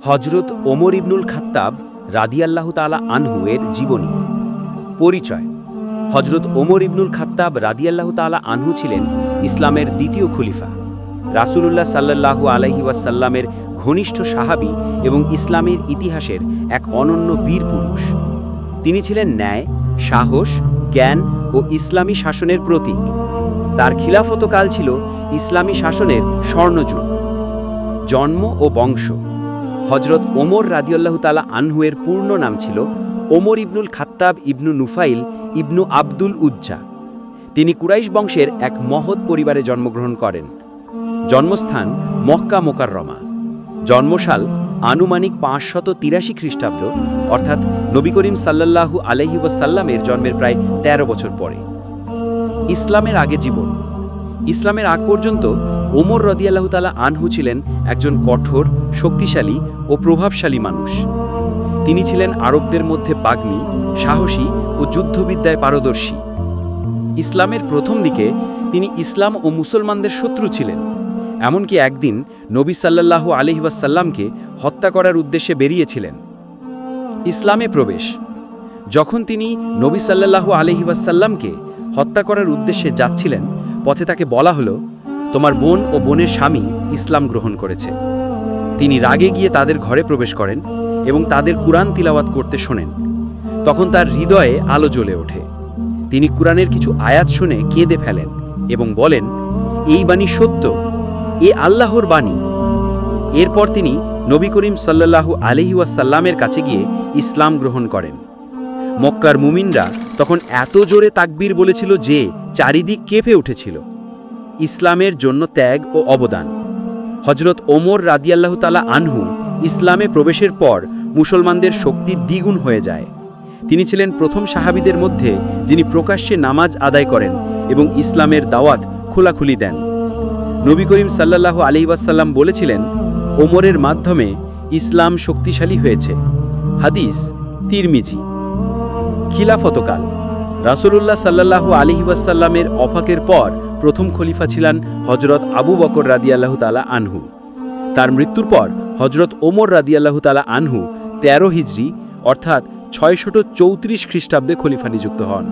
হজরত ওমর ইবনুল খাত্তাব রাদিয়াল্লাহু তাআলা আনহু এর জীবনী। পরিচয়। হজরত ওমর ইবনুল খাত্তাব রাদিয়াল্লাহু তাআলা আনহু ছিলেন ইসলামের দ্বিতীয় খলিফা, রাসূলুল্লাহ সাল্লাল্লাহু আলাইহি ওয়াসাল্লামের ঘনিষ্ঠ সাহাবী এবং ইসলামের ইতিহাসের এক অনন্য বীর পুরুষ। তিনি ছিলেন ন্যায়, সাহস, জ্ঞান ও ইসলামী শাসনের প্রতীক। তার খিলাফতকাল ছিল ইসলামী শাসনের স্বর্ণযুগ। জন্ম ও বংশ। হজরত ওমর রাদিয়াল্লাহু তাআলা আনহু এর পূর্ণ নাম ছিল ওমর ইবনুল খাত্তাব ইবনু নুফাইল ইবনু আব্দুল উজ্জা। তিনি কুরাইশ বংশের এক মহৎ পরিবারে জন্মগ্রহণ করেন। জন্মস্থান মক্কা মোকাররমা। জন্মসাল আনুমানিক 583 খ্রিস্টাব্দ, অর্থাৎ নবী করিম সাল্লাল্লাহু আলাইহি ওয়াসাল্লামের জন্মের প্রায় 13 বছর পরে। ইসলামের আগে জীবন। ইসলামের আগ পর্যন্ত ওমর রাদিয়াল্লাহু তাআলা আনহু ছিলেন একজন কঠোর, শক্তিশালী ও প্রভাবশালী মানুষ। তিনি ছিলেন আরবদের মধ্যে বাগ্মী, সাহসী ও যুদ্ধবিদ্যায় পারদর্শী। ইসলামের প্রথম দিকে তিনি ইসলাম ও মুসলমানদের শত্রু ছিলেন। এমনকি একদিন নবী সাল্লাল্লাহু আলাইহি ওয়াসাল্লামকে হত্যা করার উদ্দেশ্যে বেরিয়েছিলেন। ইসলামে প্রবেশ। যখন তিনি নবী সাল্লাল্লাহু আলাইহি ওয়াসাল্লামকে হত্যা করার উদ্দেশ্যে যাচ্ছিলেন, পথে তাকে বলা হলো, তোমার বোন ও বোনের স্বামী ইসলাম গ্রহণ করেছে। তিনি রাগে গিয়ে তাদের ঘরে প্রবেশ করেন এবং তাদের কুরআন তিলাওয়াত করতে শোনেন। তখন তার হৃদয়ে আলো জ্বলে ওঠে। তিনি কুরআনের কিছু আয়াত শুনে কেঁদে ফেলেন এবং বলেন, এই বাণী সত্য, এ আল্লাহর বাণী। এরপর তিনি নবী করিম সাল্লাল্লাহু আলাইহি ওয়াসাল্লামের কাছে গিয়ে ইসলাম গ্রহণ করেন। মক্কার মুমিনরা তখন এত জোরে তাকবীর বলেছিল যে চারিদিক কেঁপে উঠেছিল। ইসলামের জন্য ত্যাগ ও অবদান। হজরত ওমর রাদিয়াল্লাহু তাআলা আনহু ইসলামে প্রবেশের পর মুসলমানদের শক্তি দ্বিগুণ হয়ে যায়। তিনি ছিলেন প্রথম সাহাবীদের মধ্যে যিনি প্রকাশ্যে নামাজ আদায় করেন এবং ইসলামের দাওয়াত খোলাখুলি দেন। নবী করিম সাল্লাল্লাহু আলাইহি ওয়াসাল্লাম বলেছিলেন, ওমরের মাধ্যমে ইসলাম শক্তিশালী হয়েছে। হাদিস তিরমিজি। খিলাফতকাল। রাসূলুল্লাহ সাল্লাল্লাহু আলাইহি ওয়াসাল্লামের ওফাতের পর প্রথম খলিফা ছিলেন হজরত আবু বকর রাদিয়াল্লাহু তাআলা আনহু। তার মৃত্যুর পর হজরত ওমর রাদিয়াল্লাহু তাআলা আনহু 13 হিজরি অর্থাৎ 634 খ্রিস্টাব্দে খলিফা নিযুক্ত হন।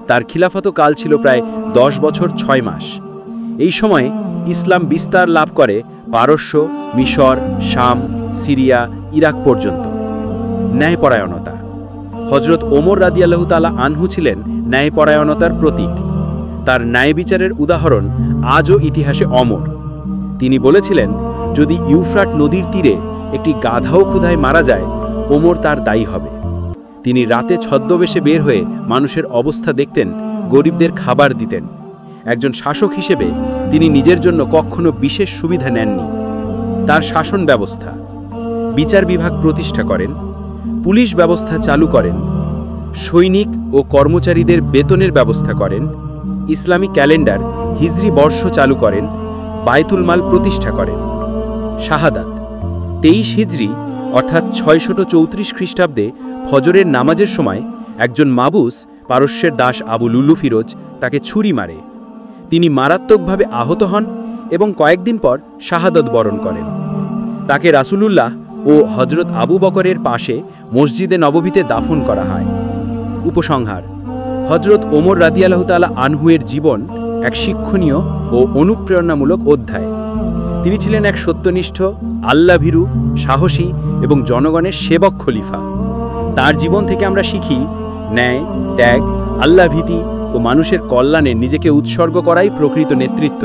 তার খিলাফতকাল ছিল প্রায় 10 বছর 6 মাস। এই সময়ে ইসলাম বিস্তার লাভ করে পারস্য, মিশর, শাম, সিরিয়া, ইরাক পর্যন্ত। ন্যায়পরায়ণতা। হজরত ওমর রাদিয়াল্লাহু তাআলা আনহু ছিলেন ন্যায়পরায়ণতার প্রতীক। তার ন্যায় বিচারের উদাহরণ আজও ইতিহাসে অমর। তিনি বলেছিলেন, যদি ইউফ্রাট নদীর তীরে একটি গাধাও ক্ষুধায় মারা যায়, ওমর তার দায়ী হবে। তিনি রাতে ছদ্মবেশে বের হয়ে মানুষের অবস্থা দেখতেন, গরিবদের খাবার দিতেন। একজন শাসক হিসেবে তিনি নিজের জন্য কখনো বিশেষ সুবিধা নেননি। তার শাসন ব্যবস্থা। বিচার বিভাগ প্রতিষ্ঠা করেন, পুলিশ ব্যবস্থা চালু করেন, সৈনিক ও কর্মচারীদের বেতনের ব্যবস্থা করেন, ইসলামী ক্যালেন্ডার হিজরি বর্ষ চালু করেন, বায়তুল মাল প্রতিষ্ঠা করেন। শাহাদাত। 23 হিজরি অর্থাৎ 634 খ্রিস্টাব্দে ফজরের নামাজের সময় একজন মাবুস, পারস্যের দাস আবু লুলু ফিরোজ, তাকে ছুরি মারে। তিনি মারাত্মকভাবে আহত হন এবং কয়েকদিন পর শাহাদত বরণ করেন। তাকে রাসূলুল্লাহ ও হজরত আবু বকরের পাশে মসজিদে নববীতে দাফন করা হয়। উপসংহার। হজরত ওমর রাদিয়াল্লাহু তাআলা আনহু এর জীবন এক শিক্ষণীয় ও অনুপ্রেরণামূলক অধ্যায়। তিনি ছিলেন এক সত্যনিষ্ঠ, আল্লাহভীরু, সাহসী এবং জনগণের সেবক খলিফা। তার জীবন থেকে আমরা শিখি, ন্যায়, ত্যাগ, আল্লাহভীতি ও মানুষের কল্যাণে নিজেকে উৎসর্গ করাই প্রকৃত নেতৃত্ব।